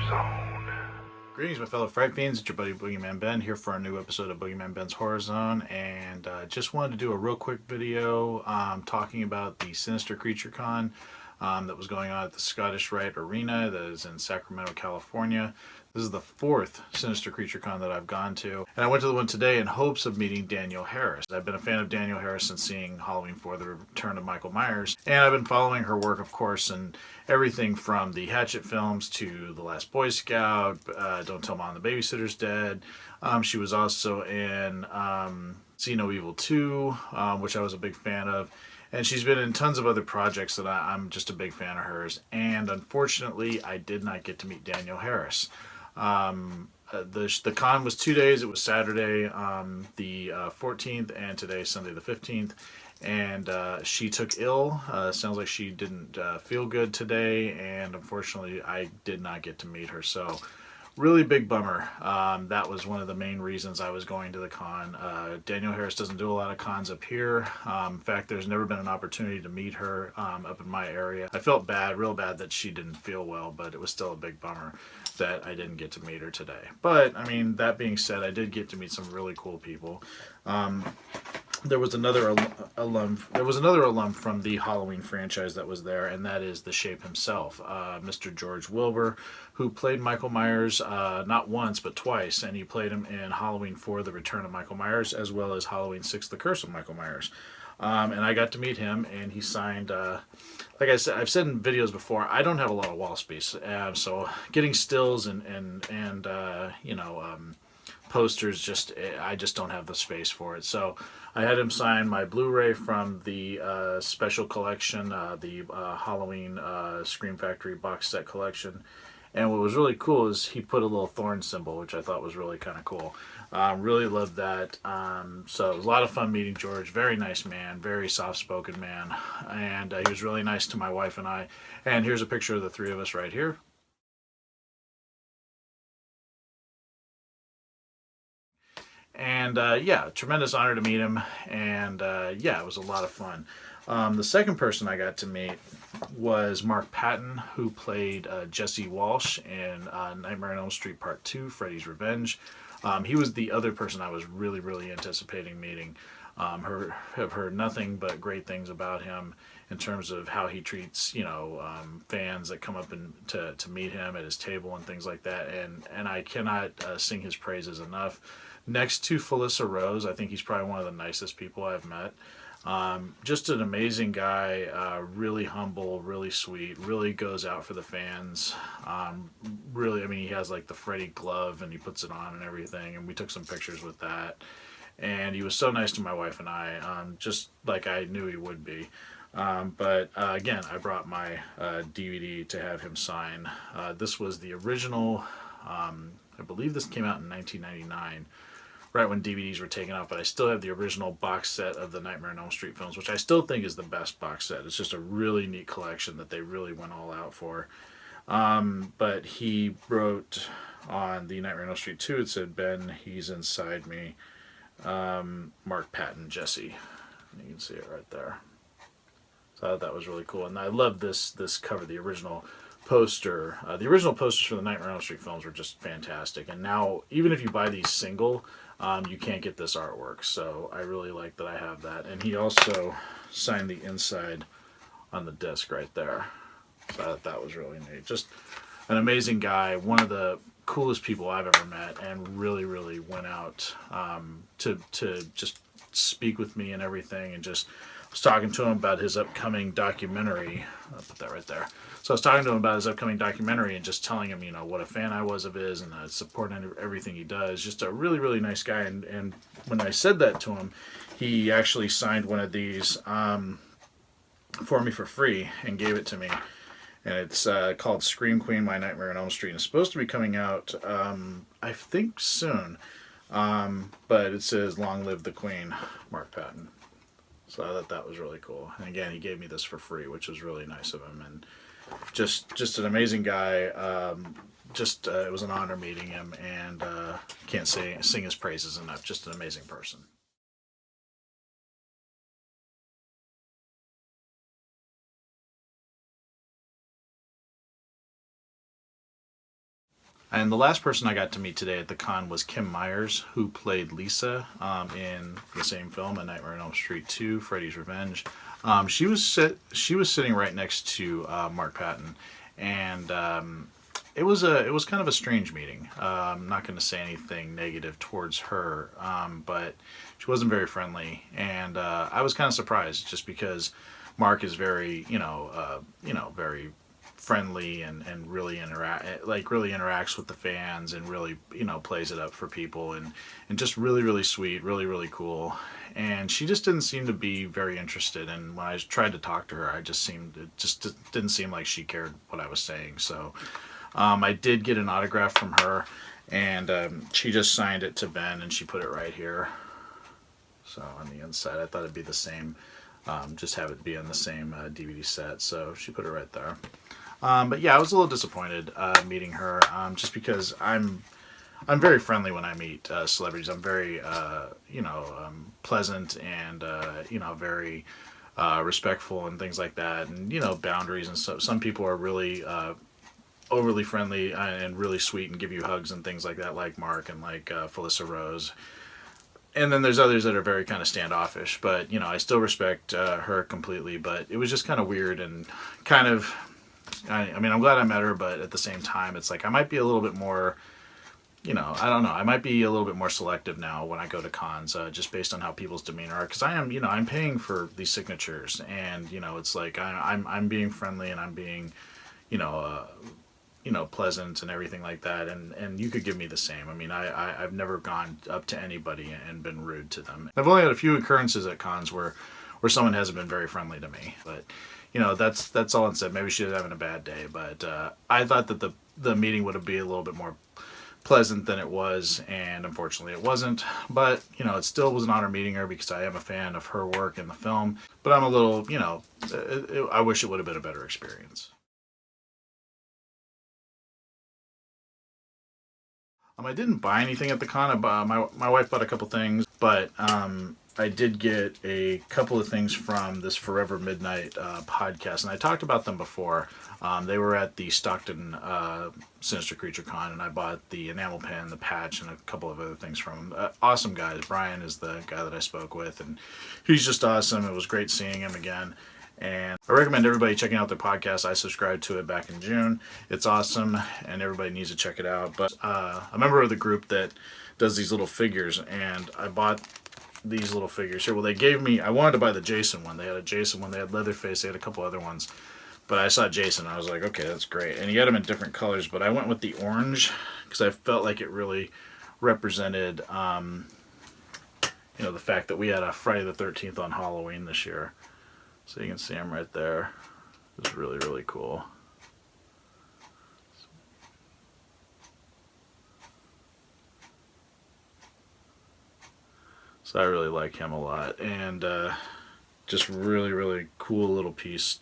Zone. Greetings, my fellow Fright Fiends. It's your buddy Boogeyman Ben here for a new episode of Boogeyman Ben's Horror Zone, and just wanted to do a real quick video talking about the Sinister Creature Con that was going on at the Scottish Rite Arena that is in Sacramento, California. This is the fourth Sinister Creature Con that I've gone to, and I went to the one today in hopes of meeting Danielle Harris. I've been a fan of Danielle Harris since seeing Halloween 4: The Return of Michael Myers, and I've been following her work, of course, and everything from the Hatchet films to The Last Boy Scout, Don't Tell Mom the Babysitter's Dead. She was also in See No Evil 2, which I was a big fan of. And she's been in tons of other projects that I'm just a big fan of hers. And unfortunately, I did not get to meet Danielle Harris. The con was 2 days. It was Saturday, the 14th, and today, Sunday, the 15th. And she took ill. Sounds like she didn't feel good today, and unfortunately, I did not get to meet her. So, really big bummer. That was one of the main reasons I was going to the con. Danielle Harris doesn't do a lot of cons up here. In fact, there's never been an opportunity to meet her up in my area. I felt bad, real bad, that she didn't feel well, but it was still a big bummer that I didn't get to meet her today. But, I mean, that being said, I did get to meet some really cool people. There was another alum. There was another alum from the Halloween franchise that was there, and that is the Shape himself, Mr. George Wilbur, who played Michael Myers not once but twice, and he played him in Halloween 4: The Return of Michael Myers, as well as Halloween 6: The Curse of Michael Myers. And I got to meet him, and he signed. Like I said, I've said in videos before, I don't have a lot of wall space, so getting stills and posters, I just don't have the space for it. So I had him sign my Blu-ray from the special collection, the Halloween Scream Factory box set collection. And what was really cool is he put a little thorn symbol, which I thought was really kind of cool. Really loved that. So it was a lot of fun meeting George. Very nice man, very soft-spoken man. And he was really nice to my wife and I. And here's a picture of the three of us right here. And yeah, tremendous honor to meet him. And yeah, it was a lot of fun. The second person I got to meet was Mark Patton, who played Jesse Walsh in Nightmare on Elm Street Part 2, Freddy's Revenge. He was the other person I was really, really anticipating meeting. Have heard nothing but great things about him in terms of how he treats, fans that come up to meet him at his table and things like that. And I cannot sing his praises enough. Next to Felissa Rose, I think he's probably one of the nicest people I've met. Just an amazing guy, really humble, really sweet, really goes out for the fans. Really, I mean, he has like the Freddy glove and he puts it on and everything, and we took some pictures with that. And he was so nice to my wife and I, just like I knew he would be. But again, I brought my DVD to have him sign. This was the original, I believe this came out in 1999. Right when DVDs were taken off, but I still have the original box set of the Nightmare on Elm Street films, which I still think is the best box set. It's just a really neat collection that they really went all out for. But he wrote on the Nightmare on Elm Street 2, it said, "Ben, he's inside me. Mark Patton, Jesse." You can see it right there. So I thought that was really cool. And I love this cover, the original poster. The original posters for the Nightmare on Elm Street films were just fantastic. And now, even if you buy these single, you can't get this artwork. So I really like that I have that. And he also signed the inside on the disc right there. So I thought that was really neat. Just an amazing guy, one of the coolest people I've ever met, and really, really went out to just speak with me and everything, and just was talking to him about his upcoming documentary. I'll put that right there. So I was talking to him about his upcoming documentary and just telling him, what a fan I was of his and supporting everything he does. Just a really, really nice guy. And when I said that to him, he actually signed one of these for me for free and gave it to me. And it's called Scream Queen: My Nightmare on Elm Street. And it's supposed to be coming out, I think, soon. But it says, "Long Live the Queen, Mark Patton." So I thought that was really cool. And again, he gave me this for free, which was really nice of him. And just an amazing guy. It was an honor meeting him, and can't sing his praises enough. Just an amazing person. And the last person I got to meet today at the con was Kim Myers, who played Lisa in the same film, A Nightmare on Elm Street 2, Freddy's Revenge. She was sitting right next to Mark Patton, and it was kind of a strange meeting. I'm not going to say anything negative towards her, but she wasn't very friendly, and I was kind of surprised just because Mark is very very friendly and really really interacts with the fans and really plays it up for people and just really sweet, really cool. And she just didn't seem to be very interested, and when I tried to talk to her, it just didn't seem like she cared what I was saying. So I did get an autograph from her, and she just signed it to Ben, and she put it right here. So on the inside, I thought it'd be the same, just have it be on the same DVD set. So she put it right there. But yeah, I was a little disappointed meeting her, just because I'm very friendly when I meet celebrities. I'm very pleasant and very respectful and things like that, and boundaries. And so some people are really overly friendly and really sweet and give you hugs and things like that, like Mark and like Felissa Rose. And then there's others that are very kind of standoffish, but I still respect her completely. But it was just kind of weird and kind of. I mean, I'm glad I met her, but at the same time, it's like I might be a little bit more, I don't know. I might be a little bit more selective now when I go to cons, just based on how people's demeanor are. Because I am, I'm paying for these signatures, and it's like I'm being friendly and I'm being, pleasant and everything like that. And you could give me the same. I mean, I've never gone up to anybody and been rude to them. I've only had a few occurrences at cons where someone hasn't been very friendly to me, but. That's all it said. Maybe she was having a bad day, but I thought that the meeting would be a little bit more pleasant than it was, and unfortunately it wasn't. But it still was an honor meeting her because I am a fan of her work in the film. But I'm a little, I wish it would have been a better experience. I didn't buy anything at the con. My wife bought a couple things, but I did get a couple of things from this Forever Midnight podcast, and I talked about them before. They were at the Stockton Sinister Creature Con, and I bought the enamel pen, the patch, and a couple of other things from them. Awesome guys. Brian is the guy that I spoke with, and he's just awesome. It was great seeing him again. And I recommend everybody checking out their podcast. I subscribed to it back in June. It's awesome, and everybody needs to check it out. But a member of the group that does these little figures, and I bought these little figures here. Well, they gave me, I wanted to buy the Jason one. They had a Jason one, they had Leatherface, they had a couple other ones. But I saw Jason, and I was like, okay, that's great. And he had them in different colors, but I went with the orange because I felt like it really represented, the fact that we had a Friday the 13th on Halloween this year. So you can see him right there. It's really cool. So I really like him a lot, and just really cool little piece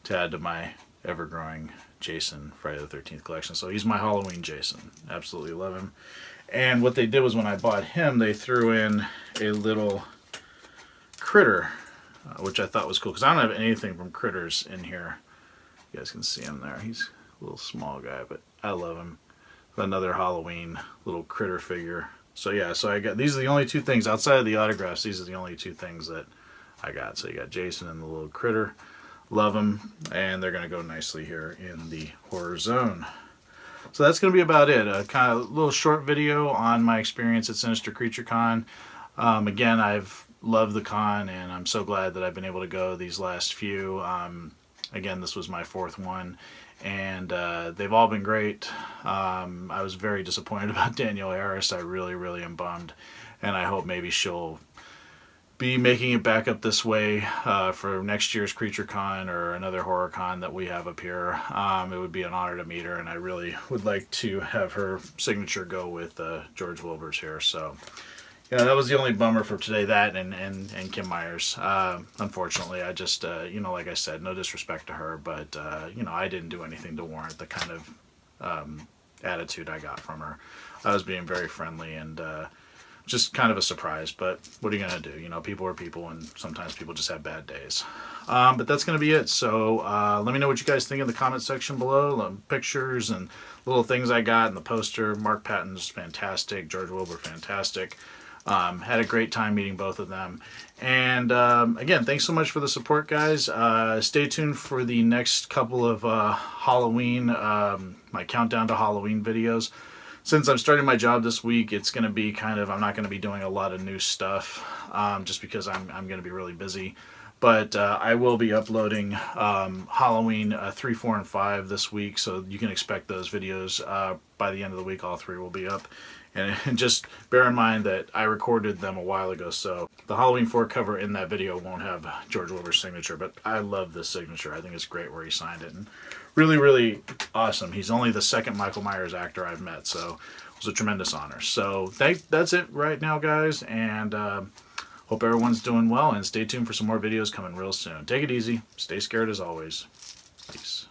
to add to my ever-growing Jason Friday the 13th collection. So he's my Halloween Jason. Absolutely love him. And what they did was when I bought him, they threw in a little critter, which I thought was cool, because I don't have anything from Critters in here. You guys can see him there. He's a little small guy, but I love him. Another Halloween little critter figure. So yeah, so I got, these are the only two things, outside of the autographs, these are the only two things that I got. So you got Jason and the little critter. Love them, and they're going to go nicely here in the horror zone. So that's going to be about it. A kind of little short video on my experience at Sinister Creature Con. Again, I've loved the con, and I'm so glad that I've been able to go these last few. Again, this was my fourth one, and they've all been great. I was very disappointed about Danielle Harris. I really am bummed, and I hope maybe she'll be making it back up this way for next year's Creature Con or another horror con that we have up here. It would be an honor to meet her, and I really would like to have her signature go with George Wilbur's here. So yeah, that was the only bummer for today, that and Kim Myers. Unfortunately, I just, like I said, no disrespect to her, but, I didn't do anything to warrant the kind of attitude I got from her. I was being very friendly, and just kind of a surprise, but what are you going to do? You know, people are people, and sometimes people just have bad days. But that's going to be it. So let me know what you guys think in the comment section below. Pictures and little things I got in the poster. Mark Patton's fantastic. George Wilbur, fantastic. Had a great time meeting both of them. And again, thanks so much for the support, guys. Stay tuned for the next couple of Halloween, my countdown to Halloween videos. Since I'm starting my job this week, it's going to be kind of, I'm not going to be doing a lot of new stuff, just because I'm going to be really busy. But I will be uploading Halloween 3, 4, and 5 this week, so you can expect those videos by the end of the week. All 3 will be up. And just bear in mind that I recorded them a while ago, so the Halloween 4 cover in that video won't have George Wilbur's signature, but I love this signature. I think it's great where he signed it, and really, really awesome. He's only the second Michael Myers actor I've met, so it was a tremendous honor. So that's it right now, guys, and hope everyone's doing well, and stay tuned for some more videos coming real soon. Take it easy. Stay scared as always. Peace.